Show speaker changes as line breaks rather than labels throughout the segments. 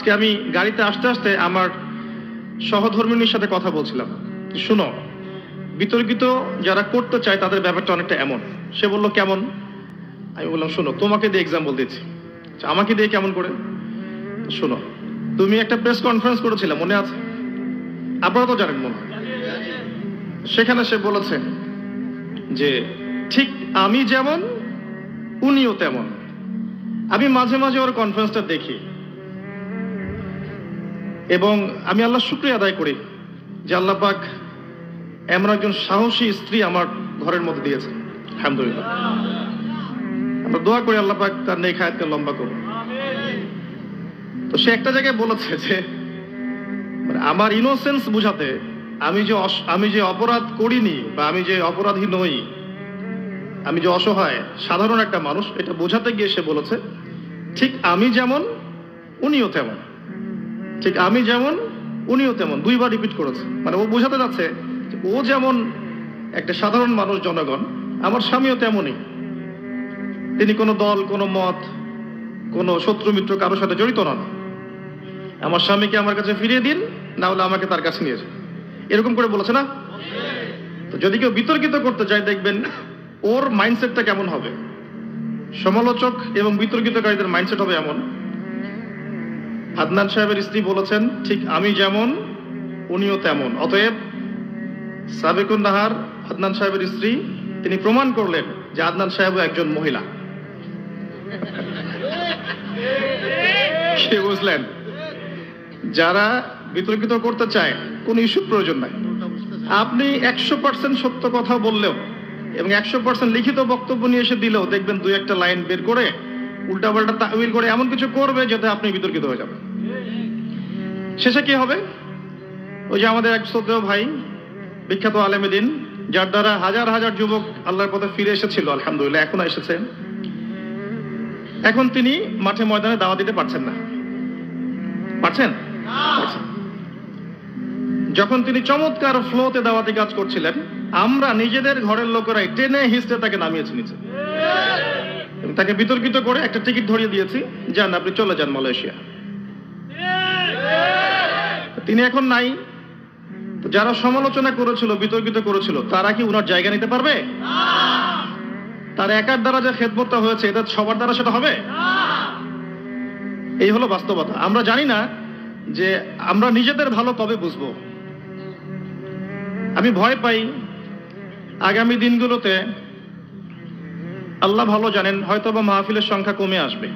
আজকে আমি গাড়িতে আসতে আসতে আমার সহধর্মিনীর সাথে কথা বলছিলাম, শুনো বিতর্কিত যারা করতে চায় তাদের ব্যাপারটা অনেকটা এমন। সে বলল কেমন? আমি বললাম শোনো, তোমাকে দিয়ে এক্সাম্পল দিচ্ছি। আমাকে দিয়ে কেমন করে? শোনো, তুমি একটা প্রেস কনফারেন্স করেছিলে, মনে আছে? আপনারা তো জানেন মনে হয়। সেখানে সে বলেছে যে ঠিক আমি যেমন উনিও তেমন। আমি মাঝে মাঝে ওর কনফারেন্সটা দেখি এবং আমি আল্লাহ শুকরিয়া আদায় করি যে আল্লাহ পাক এমন একজন সাহসী স্ত্রী আমার ঘরের মধ্যে দিয়েছে, আলহামদুলিল্লাহ। আমরা দোয়া করি আল্লাহ পাক তার নেক হায়াতকে লম্বা করুন। তো সে একটা জায়গায় বলেছে যে আমার ইনোসেন্স বুঝাতে আমি যে অপরাধ করিনি বা আমি যে অপরাধী নই, আমি যে অসহায় সাধারণ একটা মানুষ, এটা বোঝাতে গিয়ে সে বলেছে ঠিক আমি যেমন উনিও তেমন, ঠিক আমি যেমন উনিও তেমন, দুইবার রিপিট করেছে। মানে ও বোঝাতে যাচ্ছে ও যেমন একটা সাধারণ মানুষ, জনগণ, আমার স্বামীও তেমনই। তিনি কোনো দল, কোনো মত, কোনো শত্রু মিত্র কারোর সাথে জড়িত নন। আমার স্বামীকে আমার কাছে ফিরিয়ে দিন, না হলে আমাকে তার কাছে নিয়ে যান, এরকম করে বলেছে না? তো যদি কেউ বিতর্কিত করতে চায় দেখবেন ওর মাইন্ডসেটটা কেমন হবে। সমালোচক এবং বিতর্কিতকারীদের মাইন্ডসেট হবে এমন। আদনান সাহেবের স্ত্রী বলেছেন ঠিক আমি যেমন উনিও তেমন। অতএব সাবেকুন নাহার আদনান সাহেবের স্ত্রী, তিনি প্রমাণ করলেন যে আদনান সাহেবও একজন মহিলা। সে বুঝলেন যারা বিতর্কিত করতে চায় কোন ইস্যুর প্রয়োজন নাই। আপনি 100% সত্য কথা বললেও এবং 100% লিখিত বক্তব্য নিয়ে এসে দিলেও দেখবেন দুই একটা লাইন বের করে উল্টাপাল্টা তাওয়িল করে এমন কিছু করবে যাতে আপনি বিতর্কিত হয়ে যাবেন। শেষে কি হবে? ওই যে আমাদের এক শ্রদ্ধেয় ভাই, বিখ্যাত আলেমে দিন, যার দ্বারা হাজার হাজার যুবক আল্লাহর পথে ফিরে এসেছিল, আলহামদুলিল্লাহ এখনো এসেছে, এখন তিনি মাঠে ময়দানে দাওয়া দিতে পারছেন না। পারছেন? যখন তিনি চমৎকার ফ্লোতে দাওয়াতি কাজ করছিলেন, আমরা নিজেদের ঘরের লোকেরাই টেনে হিস্টে তাকে নামিয়েছি নিচে এবং তাকে বিতর্কিত করে একটা টিকিট ধরিয়ে দিয়েছি, যান আপনি চলে যান মালয়েশিয়া। তিনি এখন নাই। যারা সমালোচনা করেছিল, বিতর্কিত করেছিল, তারা কি উনার জায়গা নিতে পারবে? তার একার দ্বারা যে খেদমতটা হয়েছে, এটা সবার দ্বারা সেটা হবে? এই হলো বাস্তবতা। আমরা জানি না যে আমরা নিজেদের ভালো কবে বুঝবো। আমি ভয় পাই আগামী দিনগুলোতে, আল্লাহ ভালো জানেন, হয়তোবা মাহফিলের সংখ্যা কমে আসবে।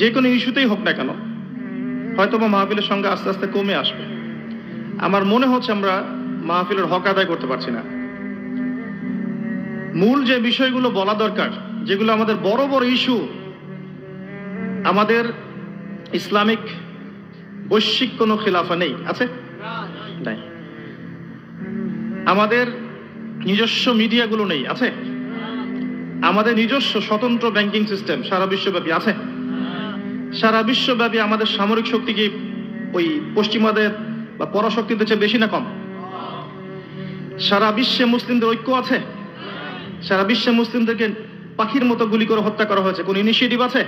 যে কোনো ইস্যুতেই হোক না কেন, হয়তোবা মাহফিলের সংখ্যা আস্তে আস্তে কমে আসবে। আমার মনে হচ্ছে আমরা মাহফিলের হক আদায় করতে পারছি না। মূল যে বিষয়গুলো বলা দরকার, যেগুলো আমাদের বড় বড় ইস্যু, আমাদের ইসলামিক বৈশ্বিক কোনো খিলাফা নেই, আছে? নাই। আমাদের নিজস্ব মিডিয়াগুলো নেই, আছে? আমাদের নিজস্ব স্বতন্ত্র ব্যাংকিং সিস্টেম সারা বিশ্বব্যাপী আছে? সারা বিশ্বব্যাপী আমাদের সামরিক শক্তি কি ওই পশ্চিমাদের বা পরাশক্তিদের চেয়ে বেশি না কম? সারা বিশ্বে মুসলিমদের ঐক্য আছে? সারা বিশ্বে মুসলিমদেরকে পাখির মতো গুলি করে হত্যা করা হয়েছে, কোন ইনিশিয়েটিভ আছে?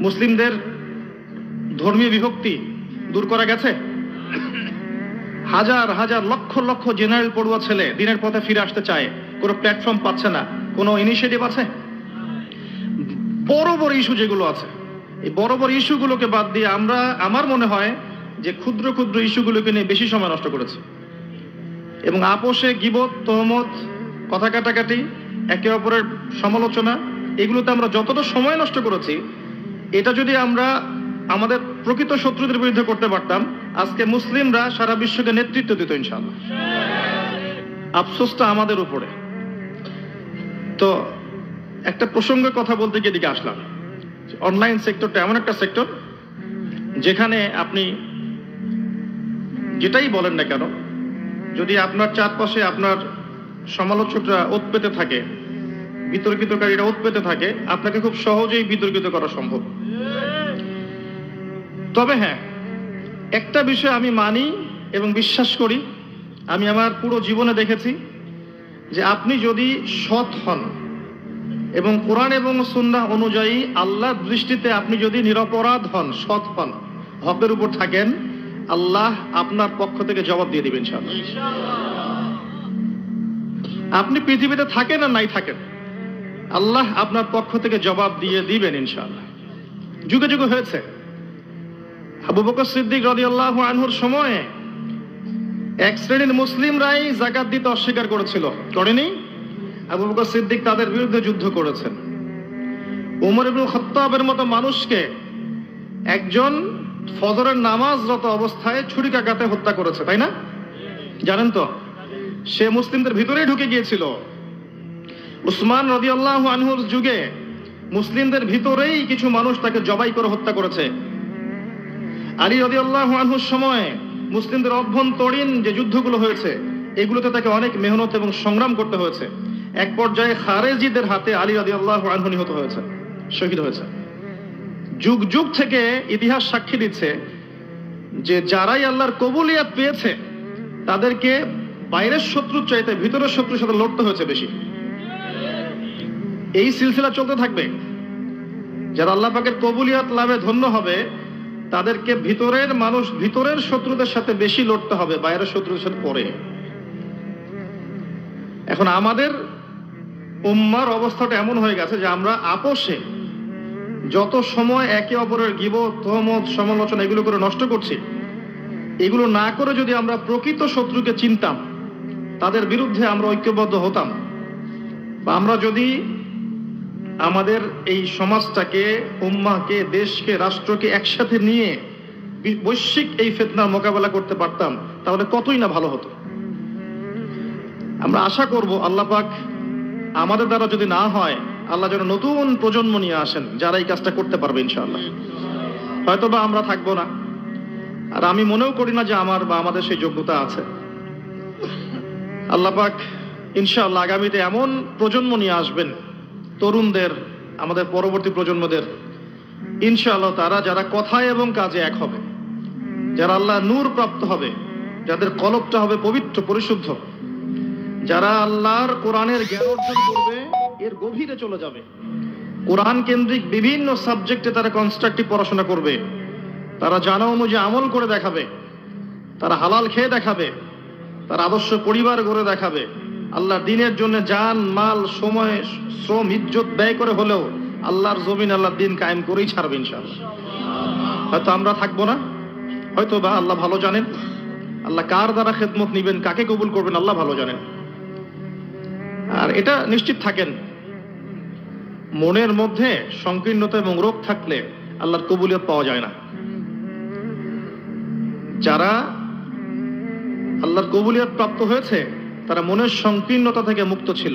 মুসলিমদের ধর্মীয় বিভক্তি দূর করা গেছে? হাজার হাজার লক্ষ লক্ষ জেনারেল পড়ুয়া ছেলে দিনের পথে ফিরে আসতে চায়, কোনো প্ল্যাটফর্ম পাচ্ছে না, কোনো ইনিশিয়েটিভ আছে? বড় বড় ইস্যু যেগুলো আছে, এই বড় বড় ইস্যুগুলোকে বাদ দিয়ে আমরা, আমার মনে হয় যে ক্ষুদ্র ক্ষুদ্র ইস্যুগুলোকে নিয়ে বেশি সময় নষ্ট করেছি এবং আপোষে গীবত, তহমত, কথা কাটাকাটি, একে অপরের সমালোচনা, এগুলোতে আমরা যতটা সময় নষ্ট করেছি, এটা যদি আমরা আমাদের প্রকৃত শত্রুদের বিরুদ্ধে করতে পারতাম, আজকে মুসলিমরা সারা বিশ্বকে নেতৃত্ব দিত ইনশাআল্লাহ। আফসোসটা আমাদের উপরে। তো একটা প্রসঙ্গের কথা বলতে গিয়ে এদিকে আসলাম। অনলাইন সেক্টরটা এমন একটা সেক্টর যেখানে আপনি যেটাই বলেন না কেন, যদি আপনার চারপাশে আপনার সমালোচকরা ওত পেতে থাকে, বিতর্কিতকারীরা ওত পেতে থাকে, আপনাকে খুব সহজেই বিতর্কিত করা সম্ভব। তবে হ্যাঁ, একটা বিষয় আমি মানি এবং বিশ্বাস করি, আমি আমার পুরো জীবনে দেখেছি যে আপনি যদি সৎ হন, এবং কোরআন এবং সুন্নাহ অনুযায়ী আল্লাহর দৃষ্টিতে আপনি যদি নিরপরাধ হন, সৎ হন, হকের উপর থাকেন, আল্লাহ আপনার পক্ষ থেকে জবাব দিয়ে দিবেন ইনশাআল্লাহ। আপনি পৃথিবীতে থাকেন আর নাই থাকেন, আল্লাহ আপনার পক্ষ থেকে জবাব দিয়ে দিবেন ইনশাআল্লাহ। যুগে যুগে হয়েছে। আবু বকর সিদ্দিক রাদিয়াল্লাহু আনহুর সময়ে এক শ্রেণীর মুসলিমরাই যাকাত দিতে অস্বীকার করেছিল, করেনি? আবু বকর সিদ্দিক তাদের বিরুদ্ধে যুদ্ধ করেছেন। ওমর ইবনে খাত্তাবের মতো মানুষকে একজন ফজরের নামাজরত অবস্থায় ছুরিকাঘাতে হত্যা করেছে, তাই না? জানেন তো, সে মুসলিমদের ভিতরেই ঢুকে গিয়েছিল। উসমান রাদিয়াল্লাহু আনহুর যুগে মুসলিমদের ভিতরেই কিছু মানুষ তাকে জবাই করে হত্যা করেছে। আলী রাদিয়াল্লাহু আনহুর সময় মুসলিমদের অভ্যন্তরীণ যে যুদ্ধগুলো হয়েছে, এগুলোতে তাকে অনেক মেহনত এবং সংগ্রাম করতে হয়েছে। এক পর্যায়ে খারেজিদের হাতে আলী রাদিয়াল্লাহু আনহু নিহত হয়েছে, শহীদ হয়েছে। যুগ যুগ থেকে ইতিহাস সাক্ষী দিচ্ছে যে যারাই আল্লাহর কবুলিয়াত পেয়েছে তাদেরকে বাইরের শত্রুর চাইতে ভিতরের শত্রুর সাথে লড়তে হয়েছে বেশি। এই সিলসিলা চলতে থাকবে। যারা আল্লাহ পাকের কবুলিয়াত লাভে ধন্য হবে তাদেরকে ভিতরের মানুষ, ভিতরের শত্রুদের সাথে বেশি লড়তে হবে, বাইরের শত্রুদের সাথে পরে। এখন আমাদের উম্মার অবস্থাটা এমন হয়ে গেছে যে আমরা আপোষে যত সময় একে অপরের গীবত, তহমত, সমালোচনা এগুলো করে নষ্ট করছি, এগুলো না করে যদি আমরা প্রকৃত শত্রুকে চিনতাম, তাদের বিরুদ্ধে আমরা ঐক্যবদ্ধ হতাম, বা আমরা যদি আমাদের এই সমাজটাকে, উম্মাহকে, দেশকে, রাষ্ট্রকে একসাথে নিয়ে বৈশ্বিক এই ফিতনার মোকাবেলা করতে পারতাম, তাহলে কতই না ভালো হতো। আমরা আশা করব আল্লাহ পাক আমাদের দ্বারা যদি না হয়, আল্লাহ যেন নতুন প্রজন্ম নিয়ে আসেন যারা এই কাজটা করতে পারবে ইনশাআল্লাহ। হয়তোবা আমরা থাকবো না, আর আমি মনেও করি না যে আমার বা আমাদের সেই যোগ্যতা আছে। আল্লাহ পাক ইনশাআল্লাহ আগামীতে এমন প্রজন্ম নিয়ে আসবেন, তরুণদের, আমাদের পরবর্তী প্রজন্মদের, ইনশাআল্লাহ তারা যারা কথায় এবং কাজে এক হবে, যারা আল্লাহ নূর প্রাপ্ত হবে, যাদের কলবটা হবে পবিত্র, পরিশুদ্ধ, যারা আল্লাহর কোরআনের জ্ঞান অর্জন করবে, এর গভীরে চলে যাবে, কোরআন কেন্দ্রিক বিভিন্ন সাবজেক্টে তারা কনস্ট্রাকটিভ পড়াশোনা করবে, তারা জানা অনুযায়ী আমল করে দেখাবে, তারা হালাল খেয়ে দেখাবে, তারা আদর্শ পরিবার গড়ে দেখাবে, আল্লাহর দ্বীনের জন্য জান, মাল, সময়, শ্রম, ইজ্জত ব্যয় করে হলেও আল্লাহর জমিন, আল্লাহর দ্বীন কায়েম করেই ছাড়বে ইনশাআল্লাহ। হয়তো আমরা থাকবো না, হয়তো বা আল্লাহ ভালো জানেন। আল্লাহ কার দ্বারা খেদমত নিবেন, কাকে কবুল করবেন, আল্লাহ ভালো জানেন। আর এটা নিশ্চিত থাকেন, মনের মধ্যে সংকীর্ণতা এবং রোগ থাকলে আল্লাহর কবুলিয়ত পাওয়া যায় না। যারা আল্লাহর কবুলিয়ত প্রাপ্ত হয়েছে তারা মনের সংকীর্ণতা থেকে মুক্ত ছিল।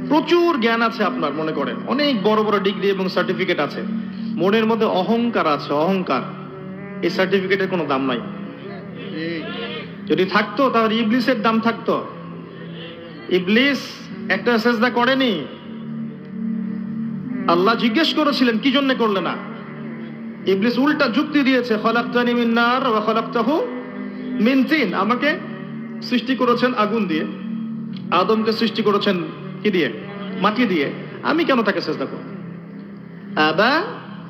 প্রচুর জ্ঞান আছে আপনার, মনে করেন অনেক বড় বড় ডিগ্রি এবং সার্টিফিকেট আছে, মনের মধ্যে অহংকার আছে, অহংকার, এই সার্টিফিকেটের কোনো দাম নাই। যদি থাকতো তাহলে ইবলিসের দাম থাকতো। ইবলিস একটা সেজদা করেনি, আল্লাহ জিজ্ঞেস করেছিলেন কি জন্য করলে না। ইবলিস উল্টা যুক্তি দিয়েছে, খলাকতানি মিন নার ওয়া খলাকতাহু মিন তিন, আমাকে সৃষ্টি করেছেন আগুন দিয়ে, আদমকে সৃষ্টি করেছেন কি দিয়ে? মাটি দিয়ে, আমি কেন তাকে সেজদা করব? আবা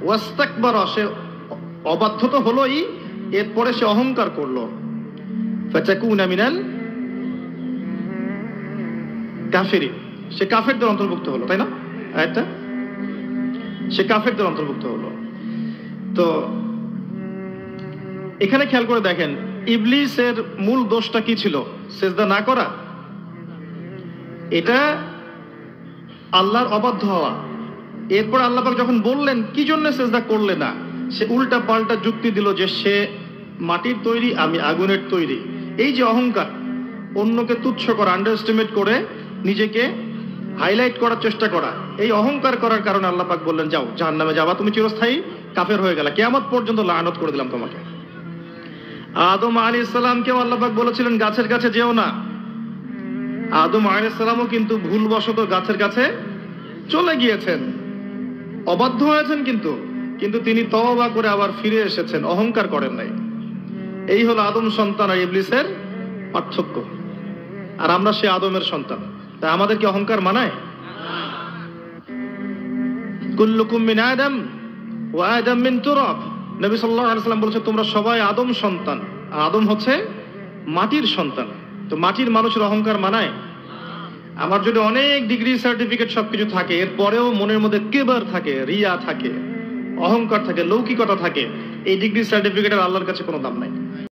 ওয়াস্তাকবারা, সে অবাধ্য তো হলোই, এরপরে সে অহংকার করলো। ফাতাকুনা মিনাল কাফিরিন, সে কাফেরদের অন্তর্ভুক্ত হলো, তাই না? আয়াতটা, সে কাফেরদের অন্তর্ভুক্ত হলো। তো এখানে খেয়াল করে দেখেন, ইবলিসের মূল দোষটা কি ছিল? সেজদা না করা। এটা আল্লাহর অবাধ্য হওয়া। এরপর আল্লাহ পাক যখন বললেন কি জন্য সেজদা করলে না, সে উল্টা পাল্টা যুক্তি দিল যে সে মাটির তৈরি, আমি আগুনের তৈরি। এই যে অহংকার, অন্যকে তুচ্ছ করা, আন্ডারএস্টিমেট করে নিজেকে হাইলাইট করার চেষ্টা করা, এই অহংকার করার কারণে আল্লাহ পাক বললেন যাও জাহান্নামে যাবা, তুমি চিরস্থায়ী কাফের হয়ে গেলা, কিয়ামত পর্যন্ত লানত করে দিলাম তোমাকে। আদম আলাইহিস সালামকেও আল্লাহ পাক বলেছিলেন গাছের কাছে যেও না। আদম আলাইহিস সালামও কিন্তু ভুলবশত গাছের কাছে চলে গিয়েছেন, অবাধ্য হয়েছেন, কিন্তু তিনি তওবা করে আবার ফিরে এসেছেন, অহংকার করেন নাই। এই হলো আদম সন্তান আর ইবলিসের পার্থক্য। আর আমরা সে আদমের সন্তান, তাই আমাদের কি অহংকার মানায়? কুল্লুকুম মিন আদম ওয়া আদম মিন তুরাব। নবী সাল্লাল্লাহু আলাইহি ওয়াসাল্লাম বলেছেন তোমরা সবাই আদম সন্তান, আর আদম হচ্ছে মাটির সন্তান। তো মাটির মানুষের অহংকার মানায়? আমার যদি অনেক ডিগ্রি সার্টিফিকেট সবকিছু থাকে, এরপরেও মনের মধ্যে কিবর থাকে, রিয়া থাকে, অহংকার থাকে, লৌকিকতা থাকে, এই ডিগ্রি সার্টিফিকেটের আল্লাহর কাছে কোনো দাম নাই।